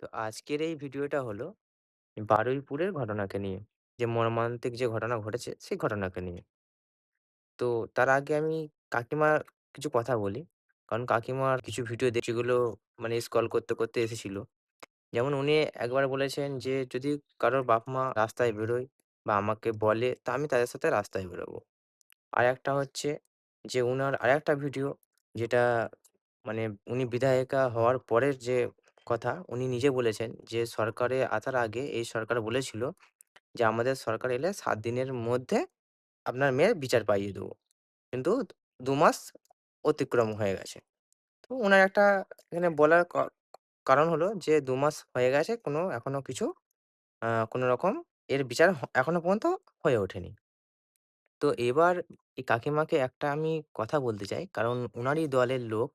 তো আজকের এই ভিডিওটা হলো বারুইপুরের ঘটনাকে নিয়ে। যে মর্মান্তিক যে ঘটনা ঘটেছে সেই ঘটনাকে নিয়ে। তো তার আগে আমি কাকিমার কিছু কথা বলি। কারণ কাকিমার কিছু ভিডিও যেগুলো মানে স্ক্রল করতে, করতে এসেছিল। যেমন উনি একবার বলেছেন যে, "যদি কারোর বাপ-মা রাস্তায় বেরোয় বা আমাকে বলে তা আমি তাদের সাথে রাস্তায় বেরোবো।" আরেকটা হচ্ছে যে উনার আরেকটা ভিডিও যেটা মানে উনি বিধায়িকা হওয়ার পরের যে কথা উনি নিজে বলেছেন যে সরকারে আসার আগে এই সরকার বলেছিল যে আমাদের সরকার এলে ৭ দিনের মধ্যে আপনার মেয়ের বিচার পাইয়ে দেবো। কিন্তু ২ মাস অতিক্রম হয়ে গেছে। তো উনার একটা এখানে বলার কারণ হলো যে ২ মাস হয়ে গেছে এখনো কিছু কোনো রকম এর বিচার এখনো পর্যন্ত হয়ে ওঠেনি। তো এবার এই কাকিমাকে একটা আমি কথা বলতে চাই। কারণ উনারই দলের লোক।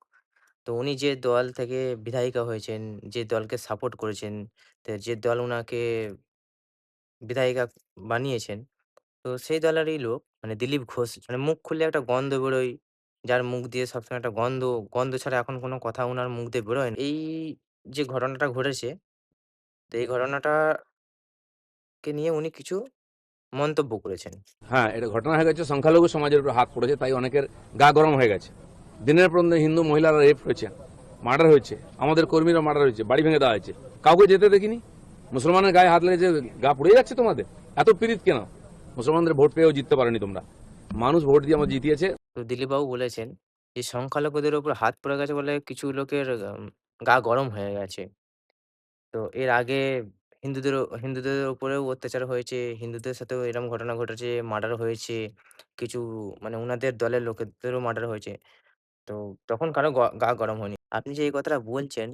তো উনি যে দল থেকে বিধায়িকা হয়েছেন, যে দলকে সাপোর্ট করেছেন, যে দল উনাকে বিধায়িকা বানিয়েছেন, তো সেই দলেরই লোক মানে দিলীপ ঘোষ মানে মুখ খুললে একটা গন্ধ বেরোয়। যার মুখ দিয়ে সবসময় একটা গন্ধ, গন্ধ ছাড়া এখন কোনো কথা উনার মুখ দিয়ে বেরোয় না। এই যে ঘটনাটা ঘটেছে, তো এই ঘটনাটাকে নিয়ে উনি কিছু মন্তব্য করেছেন। হ্যাঁ, এটা ঘটনা হয়ে গেছে, সংখ্যালঘু সমাজের উপর হাত পড়েছে, তাই অনেকের গা গরম হয়ে গেছে। দিনের পর দিন হিন্দু মহিলারা রেপ হয়েছে, মার্ডার হয়েছে, আমাদের কর্মীরা মার্ডার হয়েছে, বাড়ি ভেঙে দেওয়া হয়েছে, কাউকে যেতে দেখিনি। মুসলমানের গায়ে হাত লেগেছে, গা পুড়ে যাচ্ছে তোমাদের, এত পীড়িত কেন? মুসলমানদের ভোট পেয়েও জিততে পারেনি তোমরা, মানুষ ভোট দিয়ে আমার জিতিয়েছে। তো দিলীপবাবু বলেছেন যে সংখ্যালঘুদের উপর হাত পড়ে গেছে বলে কিছু লোকের গা গরম হয়ে গেছে। তো এর আগে হিন্দুদের উপরেও অত্যাচার হয়েছে। হিন্দুদের সাথেও এরকম ঘটনা ঘটেছে, মার্ডার হয়েছে। কিছু মানে উনাদের দলের লোকেদেরও মার্ডার হয়েছে। তো তখন কারো গা গরম হয়নি। আপনি যে এই কথাটা বলছেন,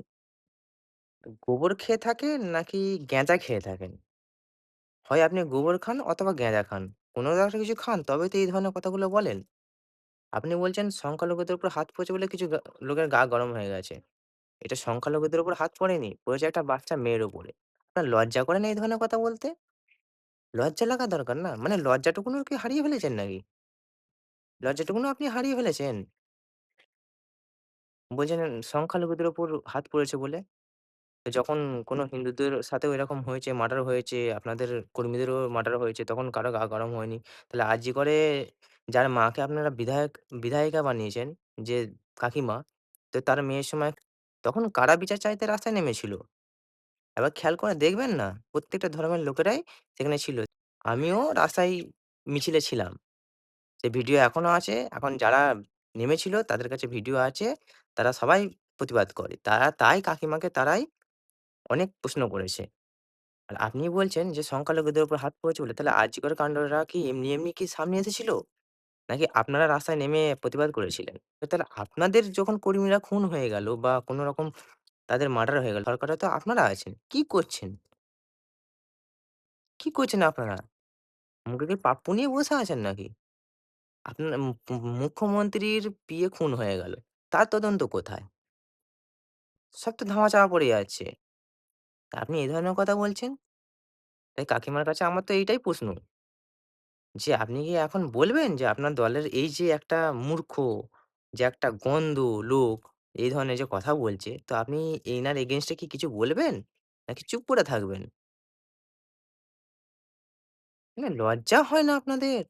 গোবর খেয়ে থাকেন নাকি গেঁজা খেয়ে থাকেন? হয় আপনি গোবর খান অথবা গেঁজা খান। কোনো একটা কিছু খান তবেই তো এই ধরনের কথাগুলো বলেন। আপনি বলছেন সংখ্যালঘুদের উপর হাত পড়েছে বলে কিছু লোকের গা গরম হয়ে গেছে। এটা সংখ্যালঘুদের উপর হাত পড়েনি, পড়েছে একটা বাচ্চা মেয়ের উপরে। আপনার লজ্জা করে না এই ধরনের কথা বলতে? লজ্জা লাগা দরকার না? মানে লজ্জাটুকুনও কি হারিয়ে ফেলেছেন নাকি? লজ্জাটুকুনও আপনি হারিয়ে ফেলেছেন? বলছেন সংখ্যালঘুদের উপর হাত পড়েছে বলে? তো যখন কোনো হিন্দুদের সাথেও এরকম হয়েছে, মার্ডার হয়েছে, আপনাদের কর্মীদেরও মার্ডার হয়েছে, তখন কারো গা গরম হয়নি। তাহলে আরজি করে যার মাকে আপনারা বিধায়িকা বানিয়েছেন, যে কাকিমা, তো তার মেয়ের সময় তখন কারা বিচার চাইতে রাস্তায় নেমেছিল? এবার খেয়াল করে দেখবেন না, প্রত্যেকটা ধর্মের লোকেরাই সেখানে ছিল। আমিও রাস্তায় মিছিলে ছিলাম। সে ভিডিও এখনো আছে। এখন যারা নেমেছিল তাদের কাছে ভিডিও আছে। তারা সবাই প্রতিবাদ করে। তাই কাকিমাকে তারাই অনেক প্রশ্ন করেছে। আর আপনি বলছেন যে সংখ্যালঘুদের উপর হাত পড়েছে বলে, তাহলে আরজিকর কান্ডরা কি এমনি কি সামনে এসেছিল? নাকি আপনারা রাস্তায় নেমে প্রতিবাদ করেছিলেন? তো তাহলে আপনাদের যখন কর্মীরা খুন হয়ে গেল বা কোন রকম তাদের মার্ডার হয়ে গেল, সরকারে তো আপনারা আছেন। কি করছেন? কি করছেন আপনারা? মুখে কি পাপ্পু নিয়ে বসে আছেন নাকি? আপনার মুখ্যমন্ত্রীর পিএ খুন হয়ে গেল। তার তদন্ত কোথায়? সব তো ধামাচাপা পড়ে যাচ্ছে। তা আপনি এই ধরনের কথা বলছেন? তাই কাকিমার কাছে আমার তো এইটাই প্রশ্ন যে আপনি কি এখন বলবেন যে আপনার দলের এই যে একটা মূর্খ, যে একটা গন্ଧ লোক এই ধরনের যে কথা বলছে, তো আপনি এনার এগেইনস্ট এ কি কিছু বলবেন? নাকি চুপ করে থাকবেন? মানে লজ্জা হয় না আপনাদের?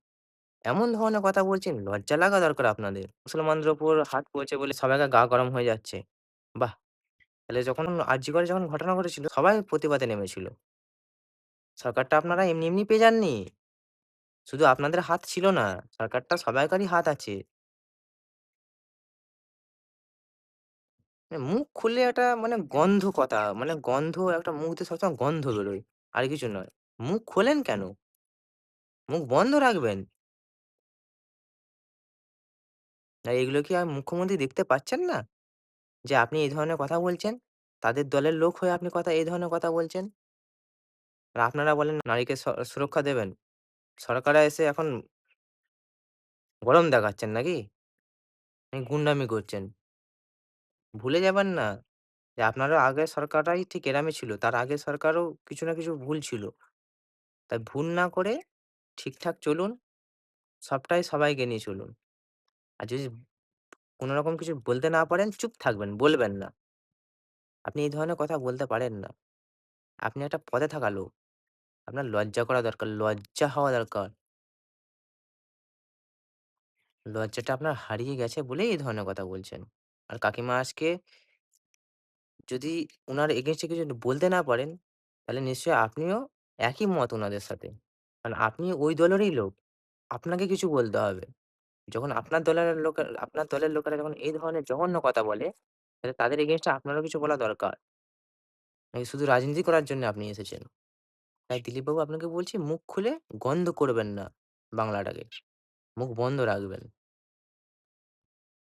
এমন ধরনের কথা বলছেন, লজ্জা লাগা দরকার আপনাদের। মুসলমানদের উপর হাত পড়েছে বলে সবাইকার গা গরম হয়ে যাচ্ছে। বাহ! তাহলে যখন আরজিকরে যখন ঘটনা ঘটেছিল সবাই প্রতিবাদে নেমেছিল। সরকারটা আপনারা এমনি পেয়ে যাননি। শুধু আপনাদের হাত ছিল না, সরকারটা সবাইকারই হাত আছে। মুখ খুললে একটা মানে গন্ধ কথা, মানে গন্ধ একটা মুখ দিয়ে সবসময় গন্ধ বেরোয়। আর কিছু নয়। মুখ খোলেন কেন? মুখ বন্ধ রাখবেন। এগুলো কি আর মুখ্যমন্ত্রী দেখতে পাচ্ছেন না? যে আপনি এই ধরনের কথা বলছেন? তাদের দলের লোক হয়ে আপনি এই ধরনের কথা বলছেন? আর আপনারা বলেন নারীকে সুরক্ষা দেবেন। সরকারে এসে এখন গরম দেখাচ্ছেন নাকি? নাকি গুন্ডামি করছেন? ভুলে যাবেন না যে আপনারও আগের সরকারটাই ঠিক এরামই ছিল। তার আগের সরকারও কিছু না কিছু ভুল ছিল। তাই ভুল না করে ঠিকঠাক চলুন। সবটাই সবাইকে নিয়ে চলুন। আর যদি কোন রকম কিছু বলতে না পারেন চুপ থাকবেন, বলবেন না। আপনি এই ধরনের কথা বলতে পারেন না। আপনি একটা পদে থাকা লোক। আপনার লজ্জা করা দরকার। লজ্জা হওয়া দরকার। লজ্জাটা আপনার হারিয়ে গেছে বলেই এই ধরনের কথা বলছেন। আর কাকিমা আজকে যদি উনার এগেইনস্ট এ কিছু বলতে না পারেন, তাহলে নিশ্চয়ই আপনিও একই মত উনাদের সাথে। কারণ আপনি ওই দলেরই লোক। আপনাকে কিছু বলতে হবে। যখন আপনার দলের লোকেরা যখন এই ধরনের জঘন্য কথা বলে, তাহলে তাদের এগেইনস্ট এ আপনারও কিছু বলা দরকার। নাকি শুধু রাজনীতি করার জন্য আপনি এসেছেন? তাই দিলীপবাবু আপনাকে বলছি মুখ খুলে গন্ধ করবেন না বাংলাটাকে। মুখ বন্ধ রাখবেন।